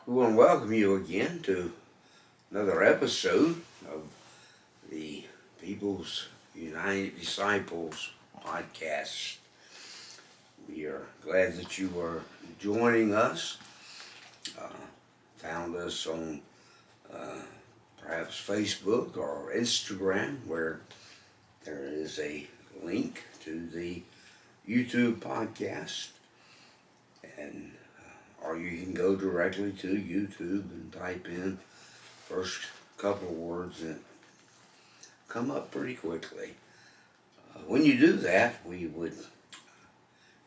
We want to welcome you again to another episode of the People's United Disciples podcast. We are glad that you are joining us. Found us on perhaps Facebook or Instagram, where there is a link to the YouTube podcast, and or you can go directly to YouTube and type in first couple of words and come up pretty quickly. When you do that, we would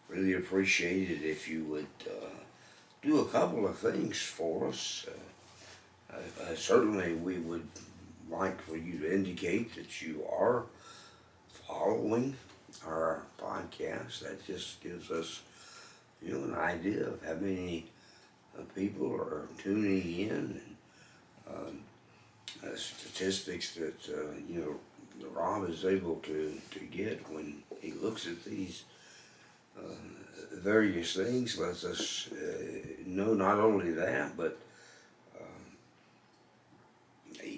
really appreciate it if you would do a couple of things for us. Certainly, we would like for you to indicate that you are following our podcast. That just gives us, an idea of how many people are tuning in, and statistics that Rob is able to get when he looks at these various things. Lets us know not only that, but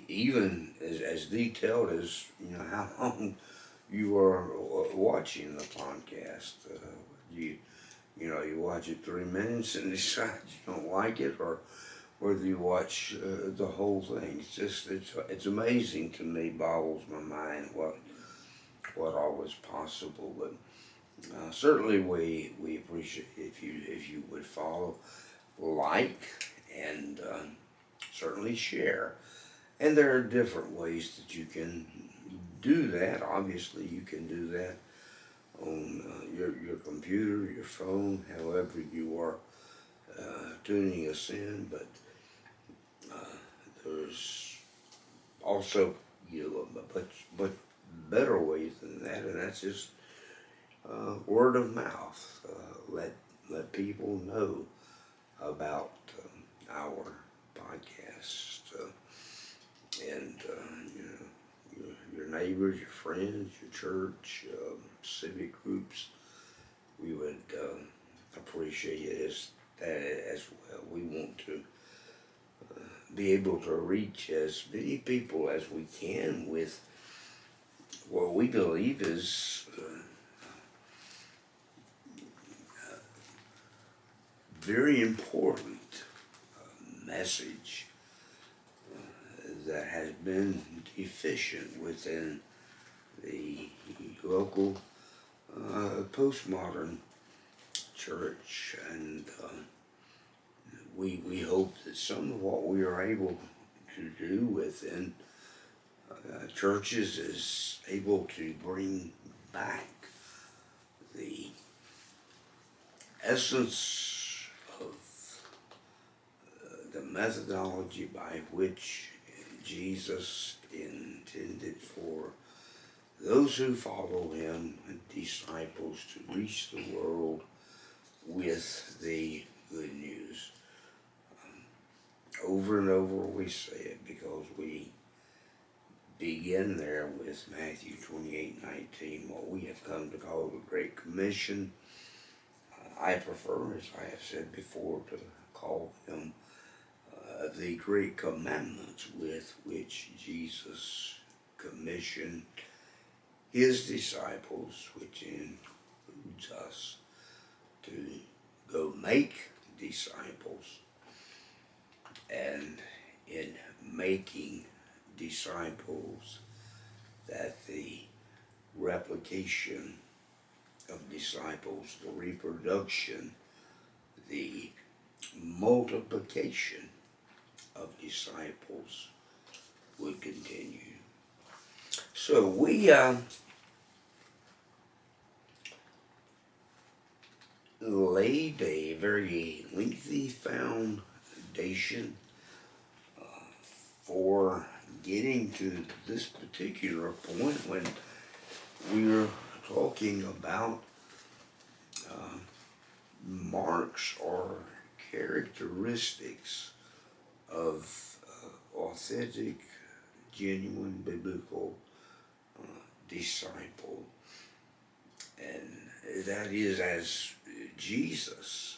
even as detailed as how long you are watching the podcast. You watch it 3 minutes and decide you don't like it, or whether you watch the whole thing. It's amazing to me, boggles my mind what all is possible. But certainly we appreciate if you would follow, like, and certainly share. And there are different ways that you can do that. Obviously, you can do that on your computer, your phone, however you are tuning us in. But there's also but better ways than that, and that's just word of mouth. Let people know about our podcast, and your neighbors, your friends, your church, civic groups. We would appreciate it as well. We want to be able to reach as many people as we can with what we believe is very important message that has been deficient within the local postmodern church, and we hope that some of what we are able to do within churches is able to bring back the essence of the methodology by which Jesus intended for those who follow him and disciples to reach the world with the good news. Over and over we say it because we begin there with Matthew 28:19, what we have come to call the Great Commission. I prefer, as I have said before, to call them the Great Commandments with which Jesus commissioned his disciples, which includes us, to go make disciples, and in making disciples, that the replication of disciples, the reproduction, the multiplication of disciples would continue. So we laid a very lengthy foundation for getting to this particular point when we're talking about marks or characteristics of authentic, genuine biblical disciple. And that is, as Jesus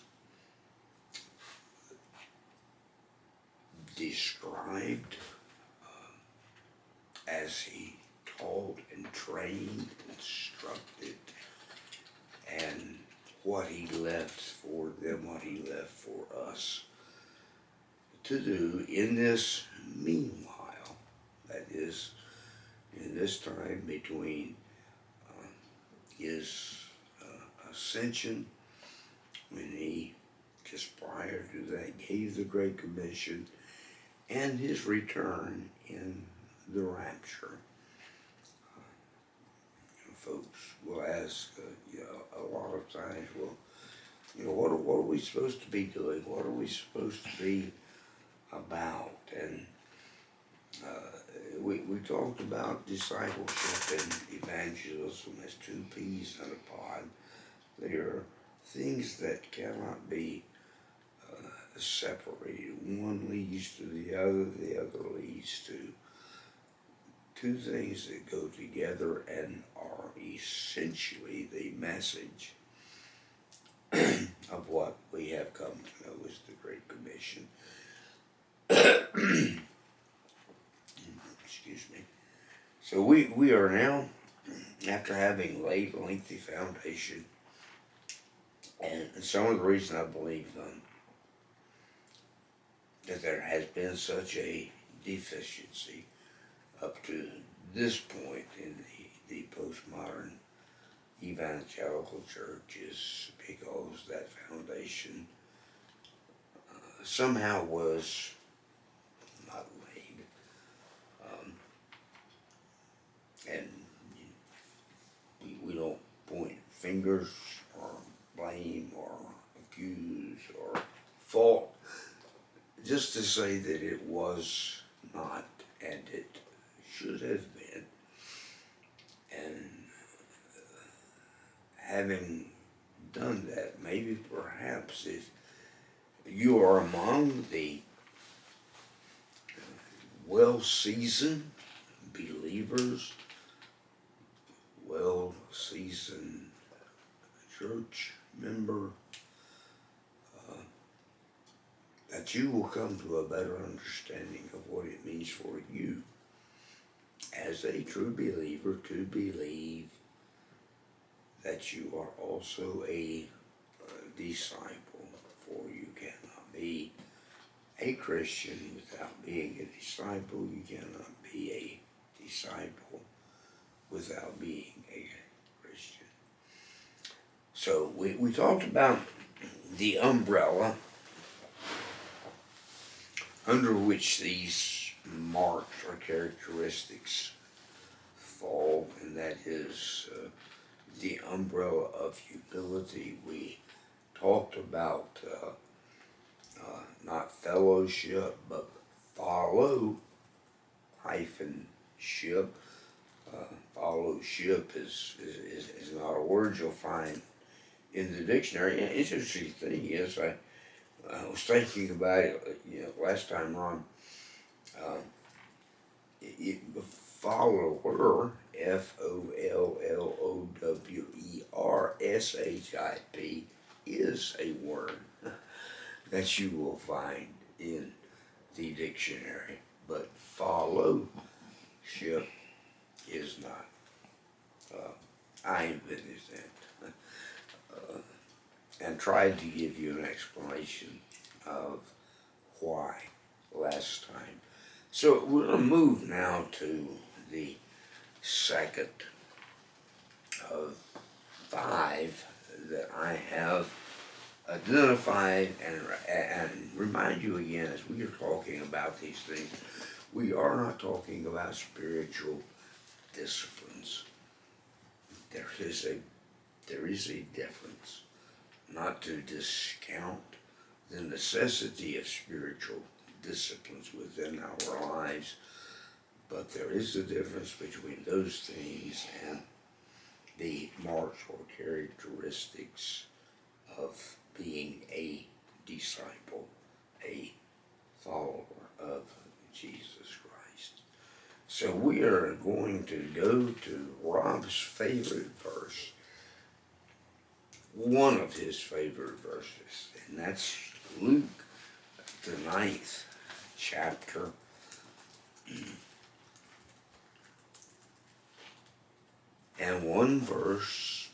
described as he taught and trained, instructed, and what he left for them, what he left for us to do in this meanwhile, that is, in this time between his ascension, when he, just prior to that, gave the Great Commission, and his return in the rapture. Folks will ask, a lot of times, well, what are we supposed to be doing? What are we supposed to be about? And we talked about discipleship and evangelism as two peas in a pod. They are things that cannot be separated. One leads to the other leads to two things that go together and are essentially the message of what we have come to know as the Great Commission. Excuse me. So we are now, after having laid a lengthy foundation, and some of the reason I believe that there has been such a deficiency up to this point in the postmodern evangelical church is because that foundation somehow was not laid. And we don't point fingers or blame or accuse or fault, just to say that it was not and it should have been. And having done that, maybe perhaps if you are among the well-seasoned believers, well-seasoned church member, that you will come to a better understanding of what it means for you as a true believer to believe that you are also a disciple, for you cannot be a Christian without being a disciple. You cannot be a disciple without being a Christian. So we talked about the umbrella under which these marks or characteristics fall, and that is the umbrella of humility. We talked about not fellowship, but follow hyphen ship. Fellowship is not a word you'll find in the dictionary. And the interesting thing is, I was thinking about it, last time, Ron. Follower, FOLLOWERSHIP, is a word that you will find in the dictionary, but fellowship is not. I invented that and tried to give you an explanation of why last time. So we're going to move now to the second of 5 that I have identified, and remind you again, as we are talking about these things, we are not talking about spiritual disciplines. There is a difference. Not to discount the necessity of spiritual disciplines within our lives, but there is a difference between those things and the marks or characteristics of being a disciple, a follower of Jesus Christ. So we are going to go to Rob's favorite verse, one of his favorite verses, and that's Luke, the 9th chapter. And one verse,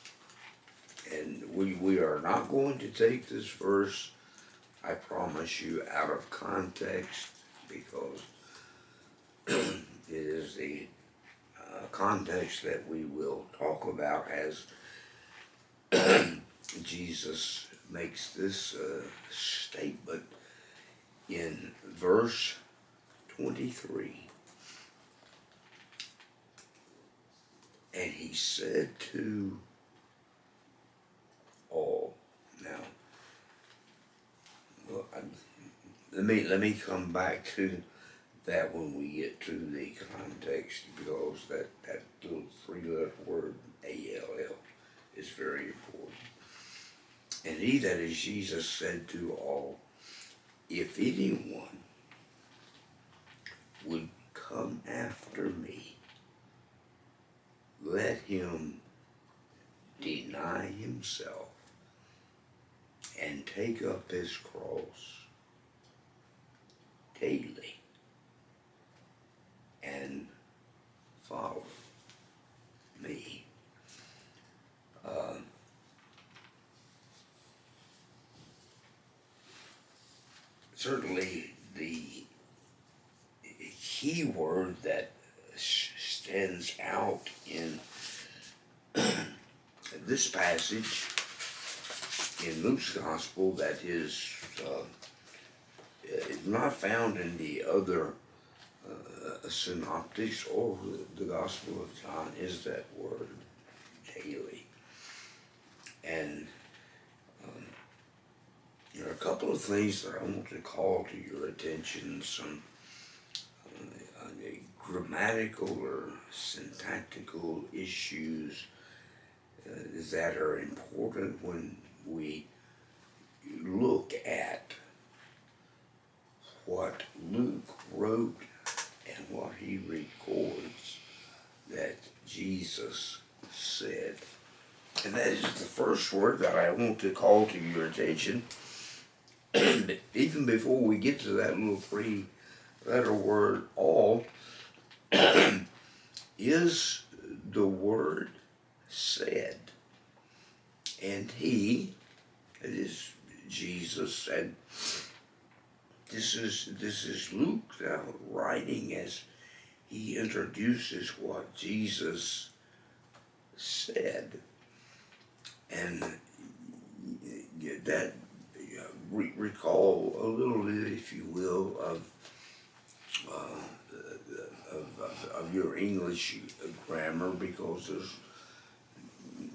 and we are not going to take this verse, I promise you, out of context, because it is the context that we will talk about as Jesus makes this statement in verse 23. And he said to all. Now, well, let me come back to that when we get to the context, because that little three-letter word A-L-L is very important. And he, that is Jesus, said to all, if anyone would come after me, let him deny himself and take up his cross daily and follow me. Certainly the key word that stands out in this passage in Luke's gospel that is not found in the other synoptics or the gospel of John is that word daily. And there are a couple of things that I want to call to your attention, some grammatical or syntactical issues that are important when we look at what Luke wrote and what he records that Jesus said. And that is the first word that I want to call to your attention. Even before we get to that little three-letter word, all, is the word said. And he, it is Jesus, and this is Luke now writing as he introduces what Jesus said. And that recall a little bit, if you will, of your English grammar, because there's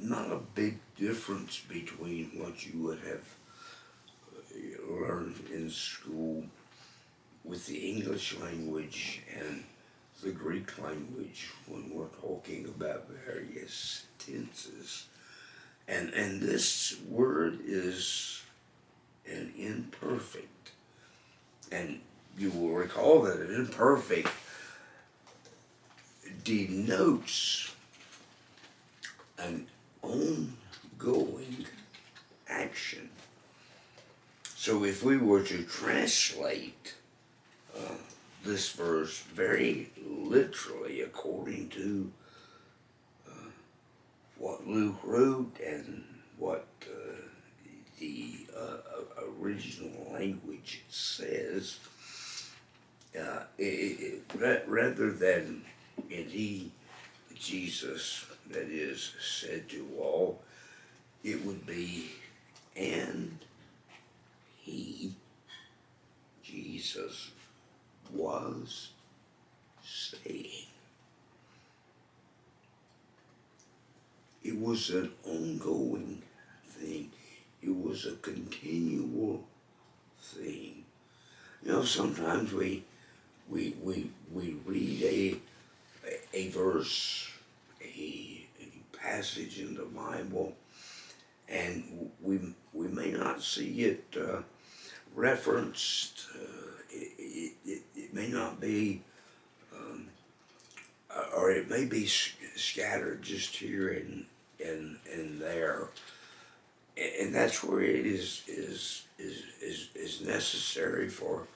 not a big difference between what you would have learned in school with the English language and the Greek language when we're talking about various tenses. And this word is an imperfect. And you will recall that an imperfect denotes an ongoing action. So if we were to translate this verse very literally according to what Luke wrote and what the original language says, rather than and he, Jesus, that is, said to all, it would be, and he, Jesus, was saying. It was an ongoing thing. It was a continual thing. You know, sometimes we read a verse, a passage in the Bible, and we may not see it referenced. It may not be, or it may be scattered just here and there, and that's where it is necessary for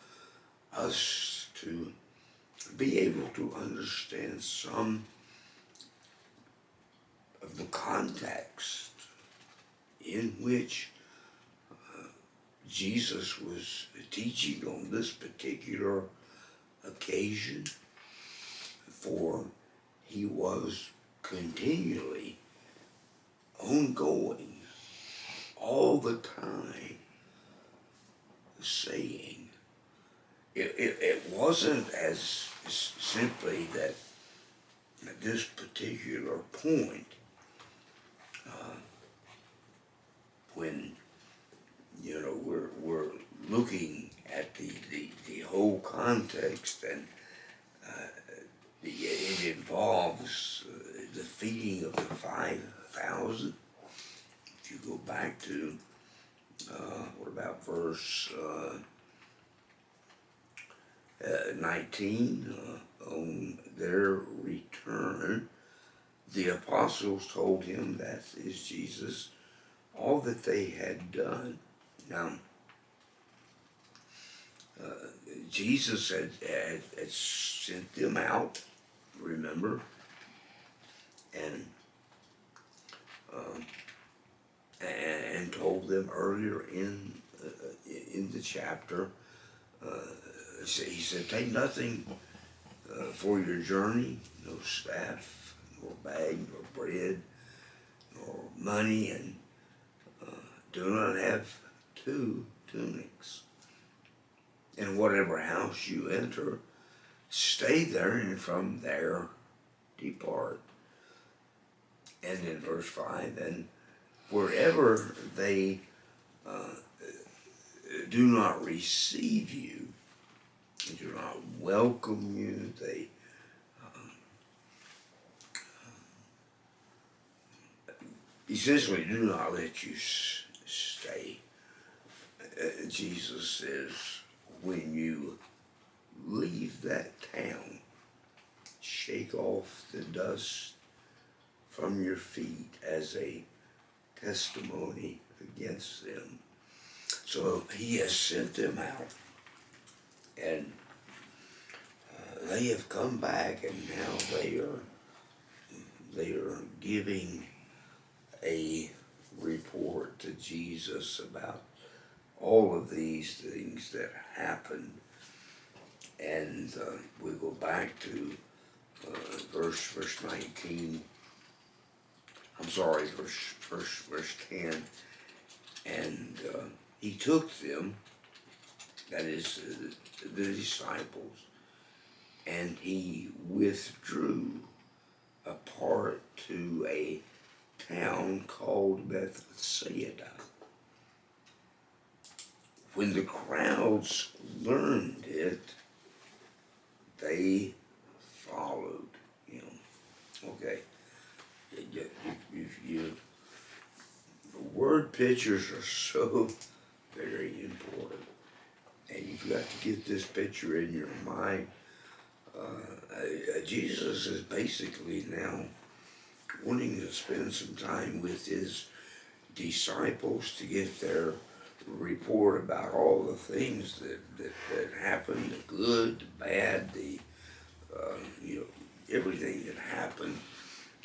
us to be able to understand some of the context in which Jesus was teaching on this particular occasion, for he was continually, ongoing, all the time, saying, it wasn't as simply that at this particular point, when we're looking at the whole context, and it involves the feeding of the 5,000. If you go back to what about verse 19, on their return, the apostles told him, that is Jesus, all that they had done. Now, Jesus had sent them out, remember, and told them earlier in the chapter. He said, take nothing for your journey, no staff, nor bag, nor bread, nor money, and do not have 2 tunics. In whatever house you enter, stay there, and from there depart. And in verse 5, and wherever they do not receive you, do not welcome you, they essentially do not let you stay. Jesus says, when you leave that town, shake off the dust from your feet as a testimony against them. So he has sent them out, and they have come back, and now they are giving a report to Jesus about all of these things that happened. And we go back to verse 19. I'm sorry, verse 10. And he took them, that is the disciples, and he withdrew apart to a town called Bethsaida. When the crowds learned it, they followed him. Okay, the word pictures are so very important, and you've got to get this picture in your mind. Jesus is basically now wanting to spend some time with his disciples to get their report about all the things that happened, the good, the bad, the everything that happened,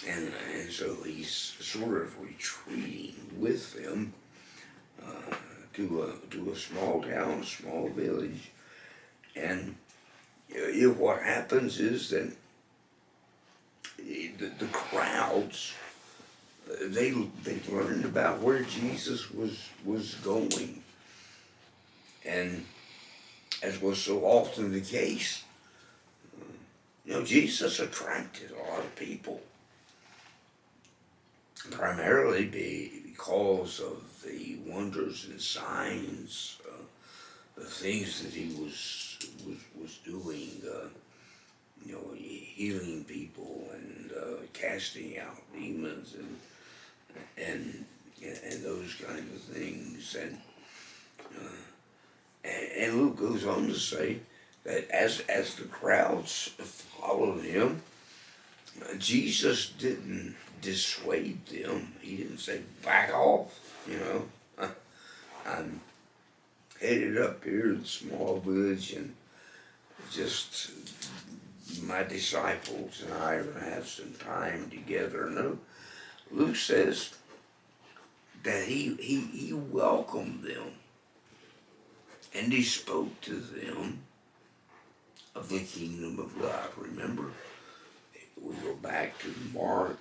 and so he's sort of retreating with them to a small town, a small village, and what happens is that the crowds, they learned about where Jesus was going, and as was so often the case, Jesus attracted a lot of people, primarily because of the wonders and signs, the things that he was doing, healing people and casting out demons and those kind of things. And Luke goes on to say that as the crowds followed him, Jesus didn't dissuade them. He didn't say, back off, I'm headed up here to the small village, and just my disciples and I are gonna have some time together. No, Luke says that he welcomed them and he spoke to them of the kingdom of God. Remember, we go back to Mark,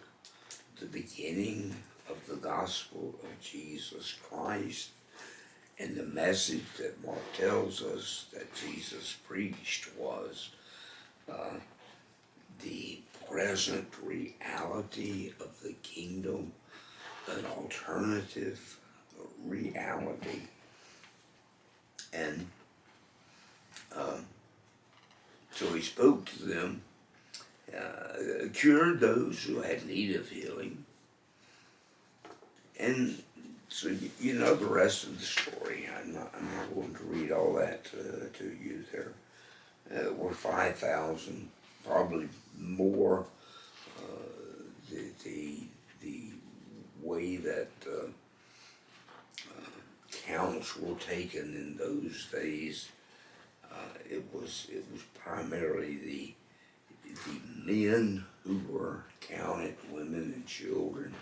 the beginning of the gospel of Jesus Christ, and the message that Mark tells us that Jesus preached was the present reality of the kingdom, an alternative reality. And so he spoke to them, cured those who had need of healing. And so you know the rest of the story. I'm not going to read all that to you. There were 5,000, probably more. The way that counts were taken in those days, it was primarily the men who were counted. Women and children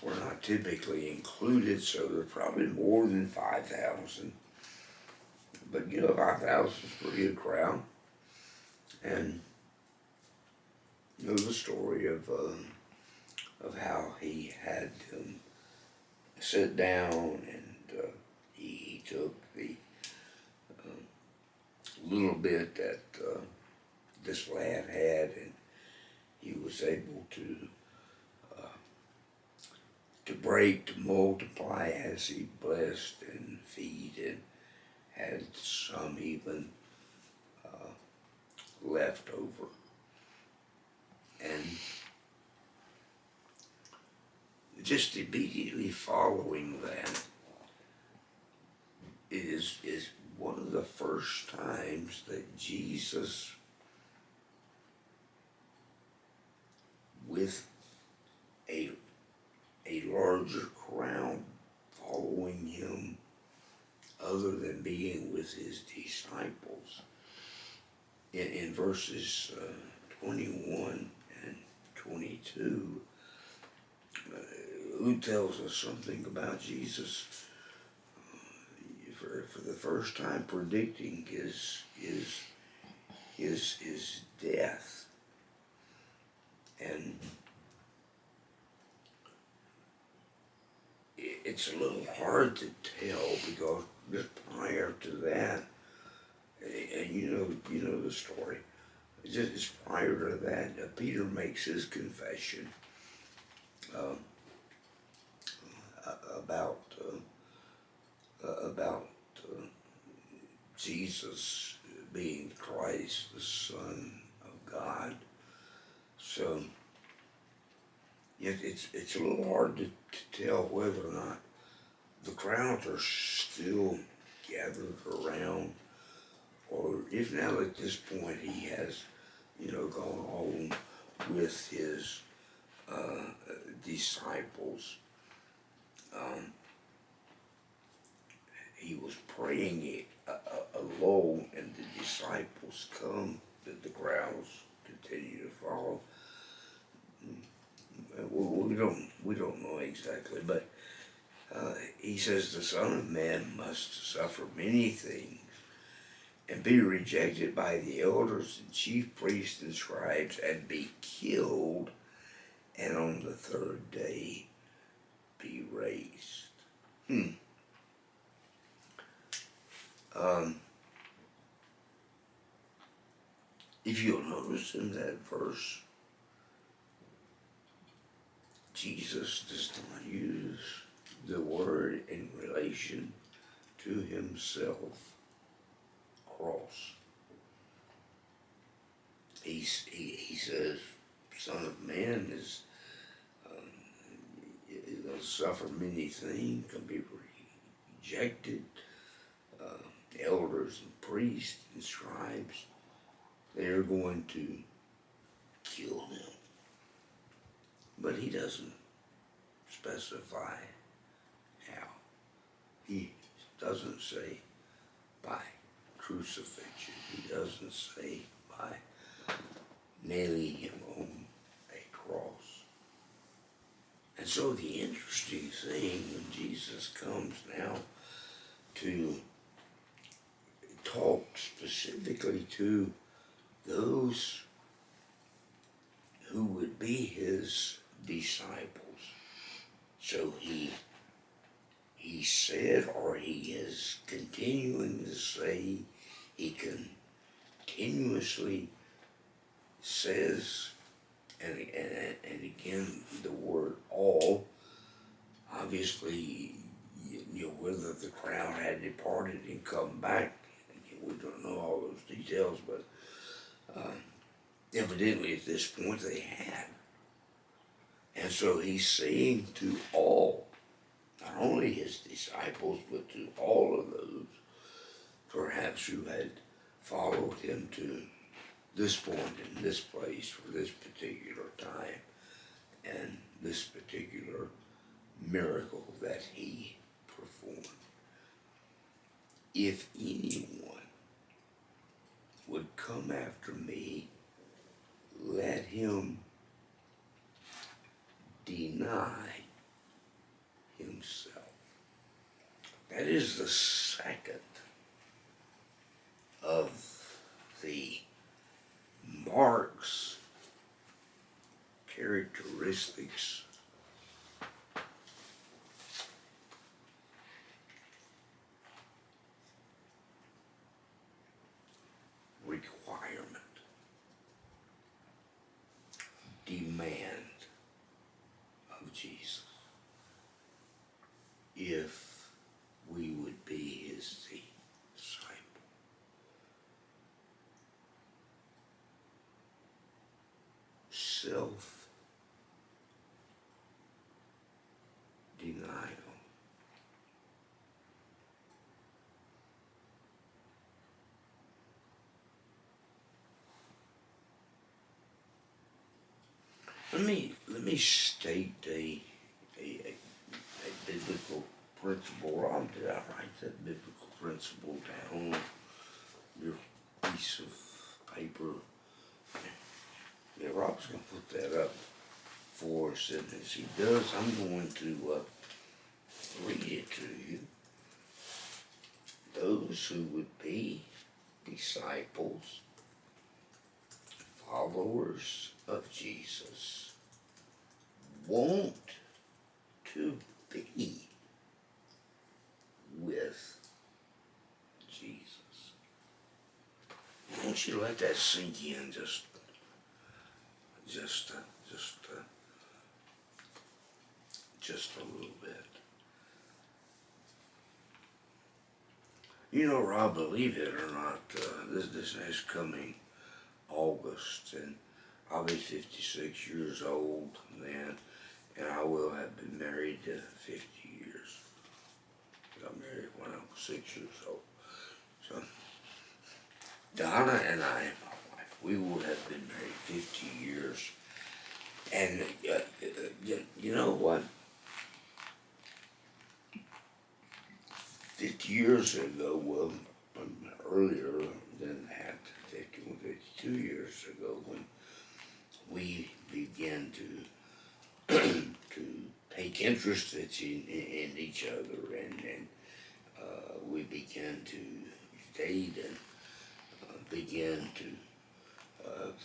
were not typically included, so there were probably more than 5,000. But 5,000 is a pretty good crowd. And you know the story of how he had them sit down, and he took the little bit that this lad had, and he was able to break, to multiply as he blessed and feed, and had some even left over. And just immediately following that is one of the first times that Jesus, with a larger crowd following him, other than being with his disciples, in verses 21 and 22, Luke tells us something about Jesus for the first time predicting his death. And it's a little hard to tell because just prior to that, and you know the story, just prior to that, Peter makes his confession about Jesus being Christ, the Son of God. So it's a little hard to tell whether or not the crowds are still gathered around, or if now at this point he has, gone home with his disciples. He was praying alone, and the disciples come, that the crowds continue to follow. We don't know exactly, but he says the Son of Man must suffer many things and be rejected by the elders and chief priests and scribes and be killed, and on the third day be raised. If you'll notice in that verse, Jesus does not use the word in relation to himself, cross. He says, Son of Man is going to suffer many things, can be rejected. Elders and priests and scribes, they're going to kill him. But he doesn't specify how. He doesn't say by crucifixion. He doesn't say by nailing him on a cross. And so the interesting thing when Jesus comes now to talk specifically to those who would be his disciples. So he said, or he is continuing to say, he continuously says, and again, the word all, obviously, whether the crowd had departed and come back, we don't know all those details, but evidently at this point they had. And so he's saying to all, not only his disciples, but to all of those, perhaps who had followed him to this point in this place for this particular time and this particular miracle that he performed. If anyone would come after me, let him deny himself. That is the second of the marks, characteristics requirement, demand of Jesus if we would be his disciple. Self-denial. Let me state a biblical principle. Rob, did I write that biblical principle down on your piece of paper? Yeah, Rob's going to put that up for us, and as he does, I'm going to read it to you. Those who would be disciples, followers of Jesus, want to be with Jesus. I want you to let that sink in just a little bit. You know, Rob, believe it or not, this next coming August, and I'll be 56 years old then, and I will have been married 50 years. I got married when I was 6 years old. So, Donna and I, my wife, we will have been married 50 years. And you know what? 50 years ago, well, earlier than that, 52 years ago, when we began to take interest in each other, and we began to date and began to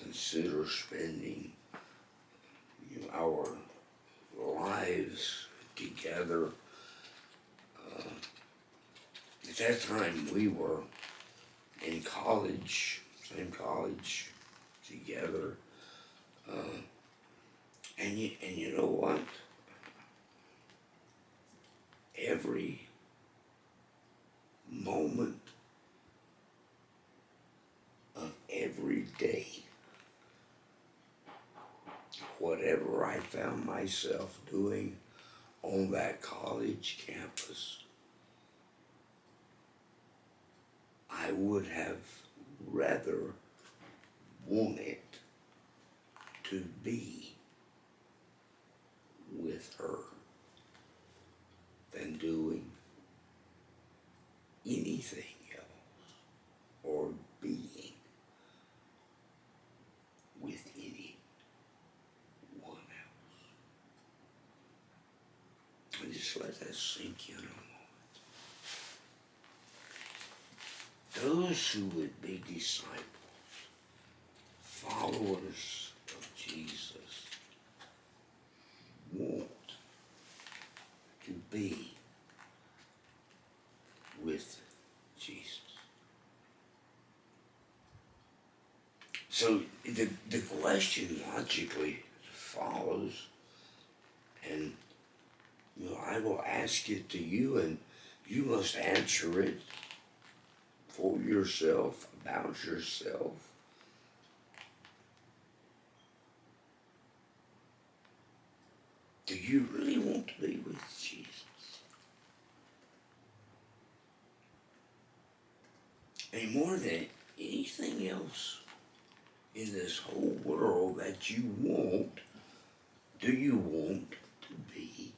consider spending our lives together. At that time, we were in college, same college, together. And you know what? Every moment of every day, whatever I found myself doing on that college campus, I would have rather wanted to be with her than doing anything else. Just let that sink in a moment. Those who would be disciples, followers of Jesus, want to be with Jesus. So the question logically follows, and I will ask it to you, and you must answer it for yourself, about yourself. Do you really want to be with Jesus? And more than anything else in this whole world that you want, do you want to be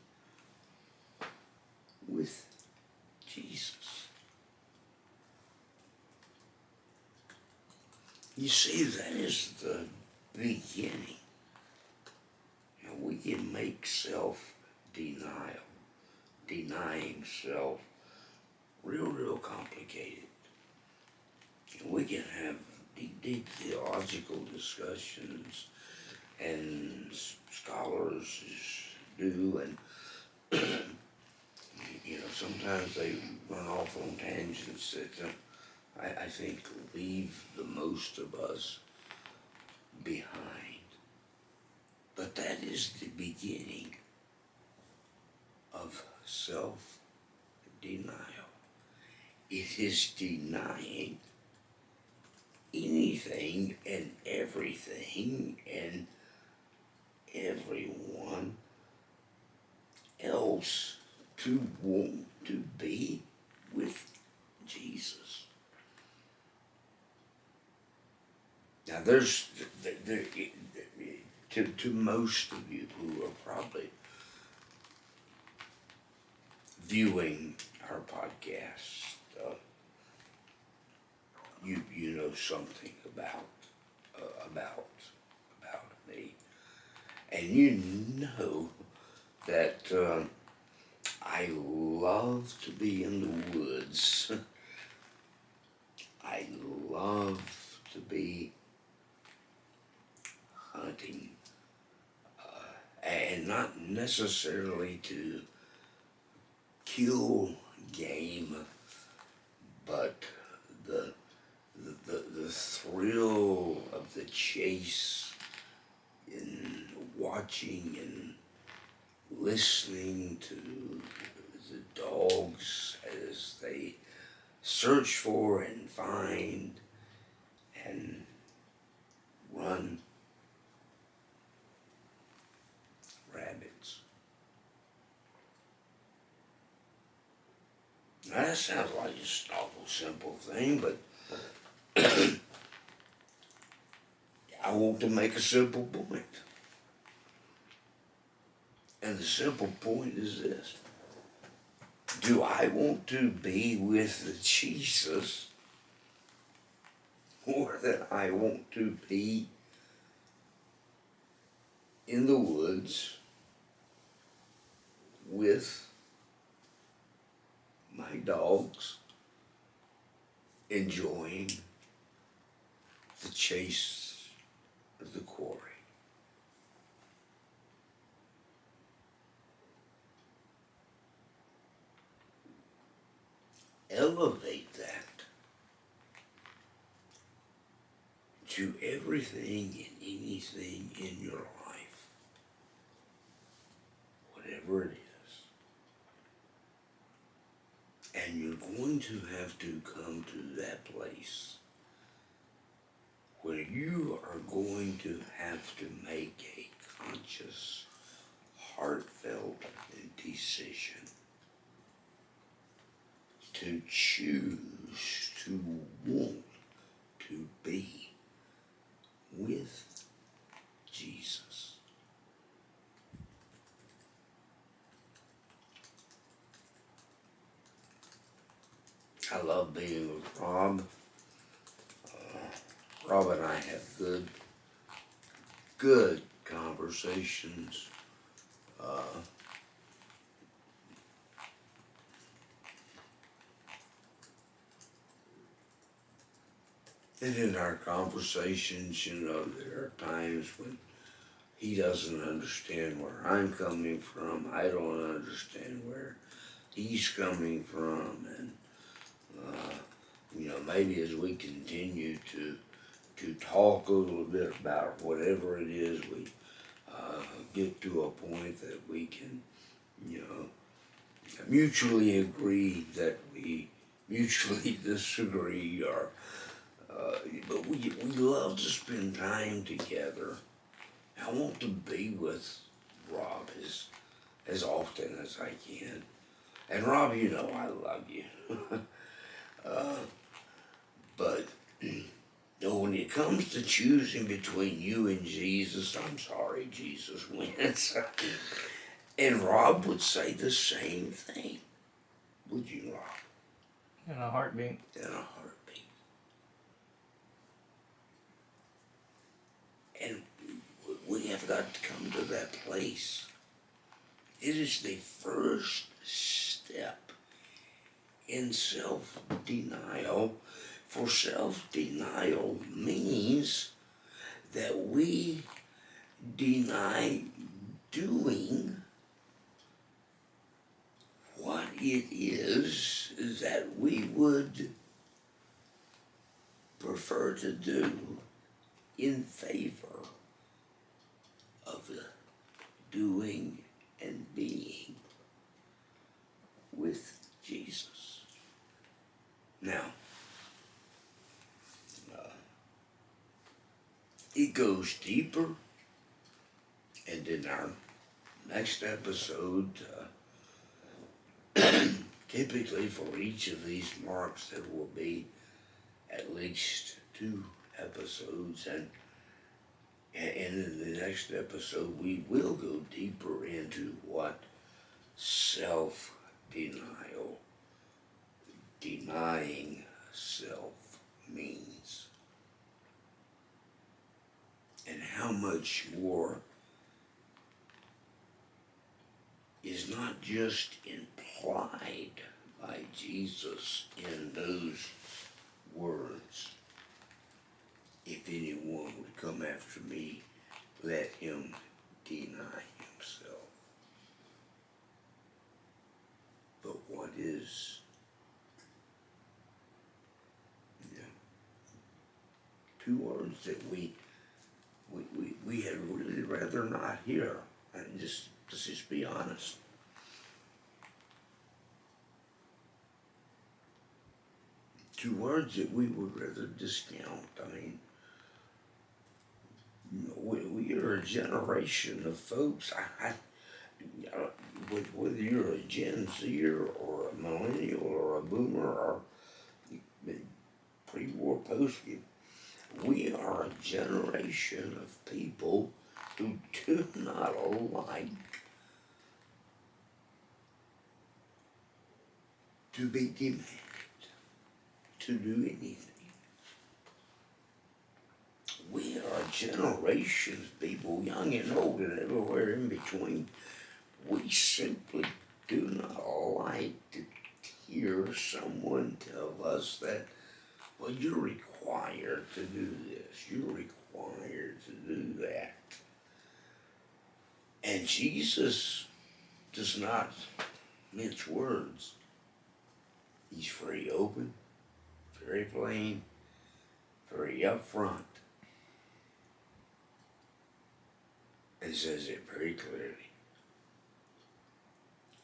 with Jesus? You see, that is the beginning. We can make self-denial, denying self, real complicated. We can have deep theological discussions, and scholars do, and sometimes they run off on tangents that I think leave the most of us behind. But that is the beginning of self-denial. It is denying anything and everything and everyone else to want to be with Jesus. Now to most of you who are probably viewing our podcast, you know something about me, and you know that I love to be in the woods. I love to be hunting, and not necessarily to kill game, but the thrill of the chase, in watching and listening to the dogs as they search for and find and run rabbits. Now that sounds like just an awful simple thing, but I want to make a simple point. And the simple point is this: do I want to be with Jesus, or that I want to be in the woods with my dogs, enjoying the chase of the quarry? Elevate that to everything and anything in your life, whatever it is. And you're going to have to come to that place where you are going to have to make a conscious, heartfelt decision to choose to want to be with Jesus. I love being with Rob. Rob and I have good conversations. And in our conversations, there are times when he doesn't understand where I'm coming from. I don't understand where he's coming from. And, maybe as we continue to talk a little bit about whatever it is, we get to a point that we can, you know, mutually agree that we mutually disagree, or but we love to spend time together. I want to be with Rob as often as I can. And Rob, I love you. uh, but when it comes to choosing between you and Jesus, I'm sorry, Jesus wins. And Rob would say the same thing. Would you, Rob? In a heartbeat. In a heartbeat. And we have got to come to that place. It is the first step in self-denial. For self-denial means that we deny doing what it is that we would prefer to do in favor of the doing and being with Jesus. Now, it goes deeper, and in our next episode, typically for each of these marks, there will be at least 2 episodes, and in the next episode, we will go deeper into what self-denial, denying self means, and how much more is not just implied by Jesus in those words. If anyone would come after me, let him deny himself. But what is, 2 words that we had really rather not hear, and let's just be honest. Two words that we would rather discount. I mean, we are a generation of folks. Whether you're a Gen Zer or a millennial or a boomer or pre-war, post, we are a generation of people who do not like to be demanded to do anything. We are a generation of people, young and old and everywhere in between. We simply do not like to hear someone tell us that, well, you're required to do this, you're required to do that. And Jesus does not mince words. He's very open, very plain, very upfront, and says it very clearly.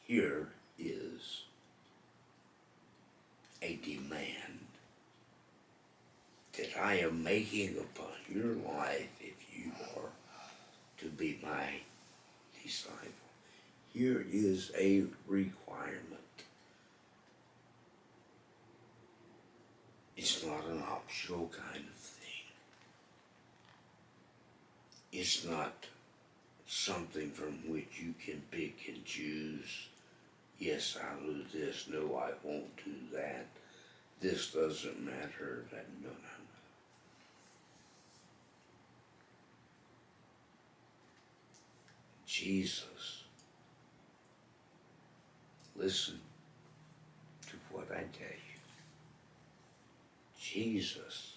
Here is a demand that I am making upon your life if you are to be my disciple. Here is a requirement. It's not an optional kind of thing. It's not something from which you can pick and choose. Yes, I'll do this. No, I won't do that. This doesn't matter. That no. Jesus, listen to what I tell you. Jesus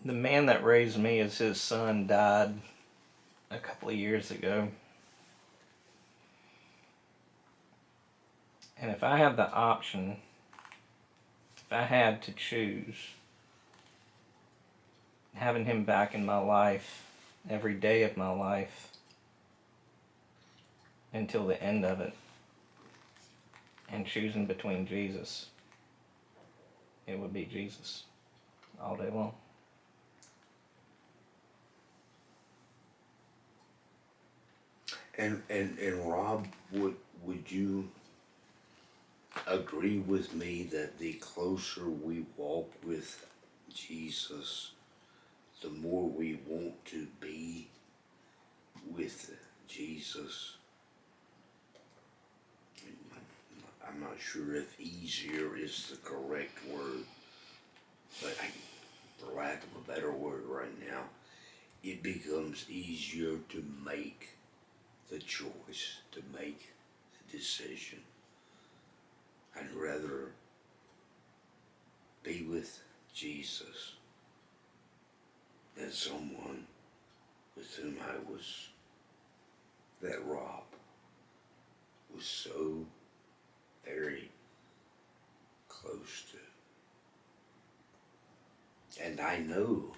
The man that raised me as his son died a couple of years ago. And if I had the option, if I had to choose having him back in my life every day of my life until the end of it, and choosing between Jesus, it would be Jesus all day long. And Rob, would you agree with me that the closer we walk with Jesus, the more we want to be with Jesus? I'm not sure if easier is the correct word, but for lack of a better word right now, it becomes easier to make the choice, to make the decision. I'd rather be with Jesus than someone with whom that Rob was so very close to. And I know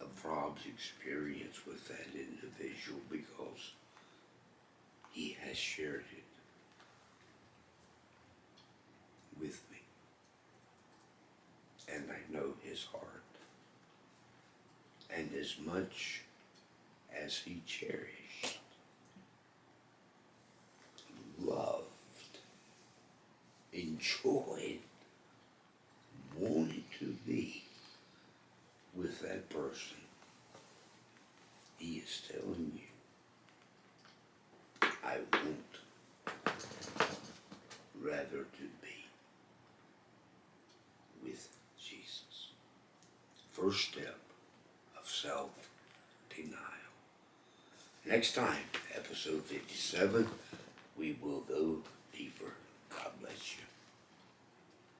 of Rob's experience with that individual because he has shared it with me. And I know his heart. And as much as he cherished, loved, enjoyed, wanted to be with that person, he is telling you, I want rather to be with Jesus. First step of self-denial. Next time, episode 57,